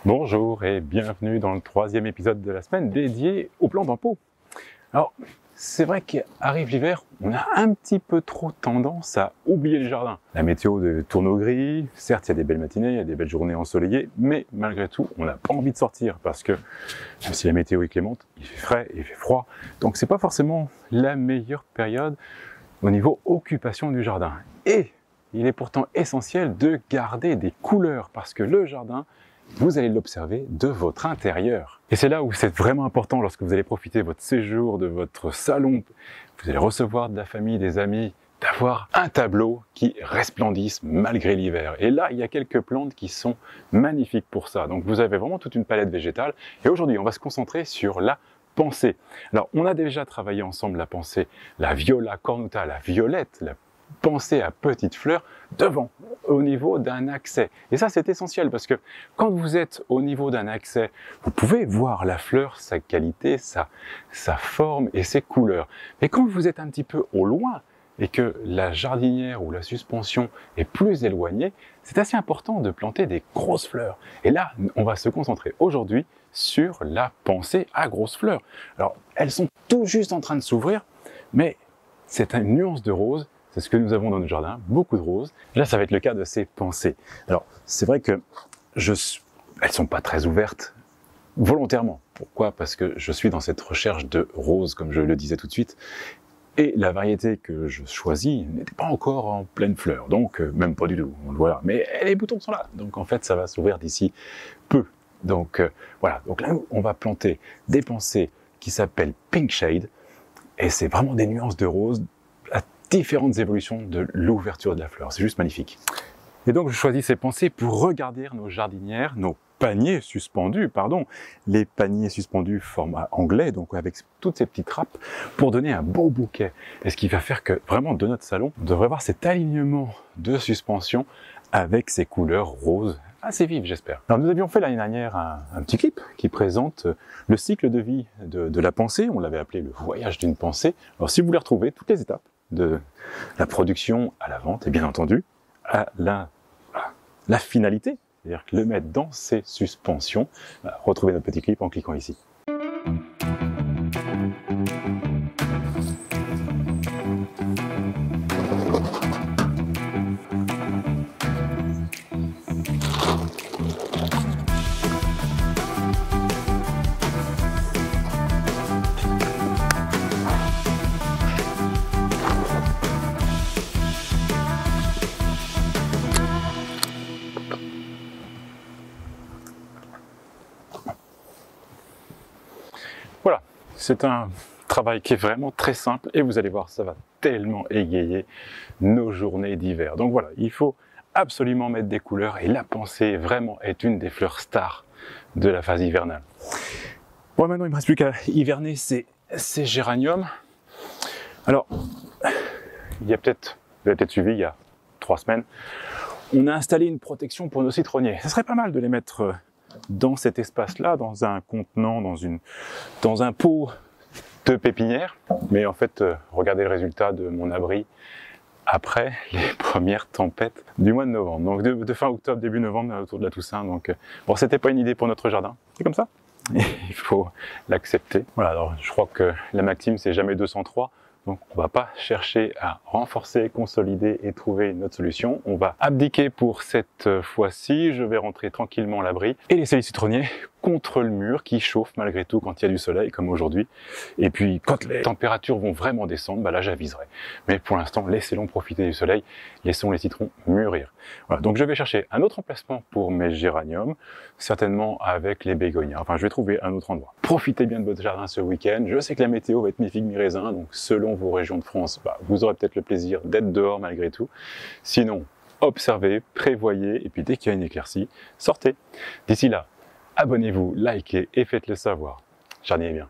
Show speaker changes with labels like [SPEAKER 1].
[SPEAKER 1] Bonjour et bienvenue dans le troisième épisode de la semaine dédié aux plantes en pot. Alors, c'est vrai qu'arrive l'hiver, on a un petit peu trop tendance à oublier le jardin. La météo tourne au gris, certes il y a des belles matinées, il y a des belles journées ensoleillées, mais malgré tout, on n'a pas envie de sortir parce que même si la météo est clémente, il fait frais, il fait froid, donc c'est pas forcément la meilleure période au niveau occupation du jardin. Et il est pourtant essentiel de garder des couleurs parce que le jardin, vous allez l'observer de votre intérieur. Et c'est là où c'est vraiment important lorsque vous allez profiter de votre séjour, de votre salon, vous allez recevoir de la famille, des amis, d'avoir un tableau qui resplendisse malgré l'hiver. Et là, il y a quelques plantes qui sont magnifiques pour ça. Donc vous avez vraiment toute une palette végétale. Et aujourd'hui, on va se concentrer sur la pensée. Alors, on a déjà travaillé ensemble la pensée, la viola cornuta, la violette, la pensée à petites fleurs devant, au niveau d'un accès. Et ça, c'est essentiel parce que quand vous êtes au niveau d'un accès, vous pouvez voir la fleur, sa qualité, sa forme et ses couleurs. Mais quand vous êtes un petit peu au loin et que la jardinière ou la suspension est plus éloignée, c'est assez important de planter des grosses fleurs. Et là, on va se concentrer aujourd'hui sur la pensée à grosses fleurs. Alors, elles sont tout juste en train de s'ouvrir, mais c'est une nuance de rose. C'est ce que nous avons dans notre jardin, beaucoup de roses. Là, ça va être le cas de ces pensées. Alors, c'est vrai que elles sont pas très ouvertes volontairement. Pourquoi? Parce que je suis dans cette recherche de roses, comme je le disais tout de suite. Et la variété que je choisis n'était pas encore en pleine fleur. Donc, même pas du tout. Voilà. Mais les boutons sont là. Donc, en fait, ça va s'ouvrir d'ici peu. Donc, voilà. Donc là, on va planter des pensées qui s'appellent Pink Shade. Et c'est vraiment des nuances de rose à différentes évolutions de l'ouverture de la fleur. C'est juste magnifique. Et donc, je choisis ces pensées pour regarder nos jardinières, nos paniers suspendus, les paniers suspendus format anglais, donc avec toutes ces petites trappes, pour donner un beau bouquet. Et ce qui va faire que, vraiment, de notre salon, on devrait avoir cet alignement de suspension avec ces couleurs roses assez vives, j'espère. Alors, nous avions fait l'année dernière un petit clip qui présente le cycle de vie de la pensée. On l'avait appelé le voyage d'une pensée. Alors, si vous voulez retrouver toutes les étapes de la production à la vente et bien entendu à la finalité, c'est-à-dire le mettre dans ses suspensions, retrouvez notre petit clip en cliquant ici. Voilà, c'est un travail qui est vraiment très simple et vous allez voir, ça va tellement égayer nos journées d'hiver. Donc voilà, il faut absolument mettre des couleurs et la pensée vraiment est une des fleurs stars de la phase hivernale. Bon, maintenant il ne me reste plus qu'à hiverner ces géraniums. Alors, vous avez peut-être suivi il y a 3 semaines, on a installé une protection pour nos citronniers. Ça serait pas mal de les mettre dans cet espace-là, dans un contenant, dans un pot de pépinière. Mais en fait, regardez le résultat de mon abri après les premières tempêtes du mois de novembre. Donc de fin octobre, début novembre, autour de la Toussaint. Donc bon, c'était pas une idée pour notre jardin. C'est comme ça. Il faut l'accepter. Voilà, alors je crois que la maxime, c'est jamais 203. Donc on va pas chercher à renforcer, consolider et trouver une autre solution. On va abdiquer pour cette fois-ci. Je vais rentrer tranquillement à l'abri et laisser les citronniers contre le mur qui chauffe malgré tout quand il y a du soleil comme aujourd'hui. Et puis quand les températures vont vraiment descendre, là j'aviserai. Mais pour l'instant, laissez-les profiter du soleil, laissons les citrons mûrir. Voilà, donc je vais chercher un autre emplacement pour mes géraniums, certainement avec les bégonias. Enfin, je vais trouver un autre endroit. Profitez bien de votre jardin ce week-end. Je sais que la météo va être mi-figue, mi-raisin, donc selon vos régions de France, vous aurez peut-être le plaisir d'être dehors malgré tout. Sinon, observez, prévoyez, et puis dès qu'il y a une éclaircie, sortez. D'ici là, abonnez-vous, likez et faites-le savoir. Jardinez bien.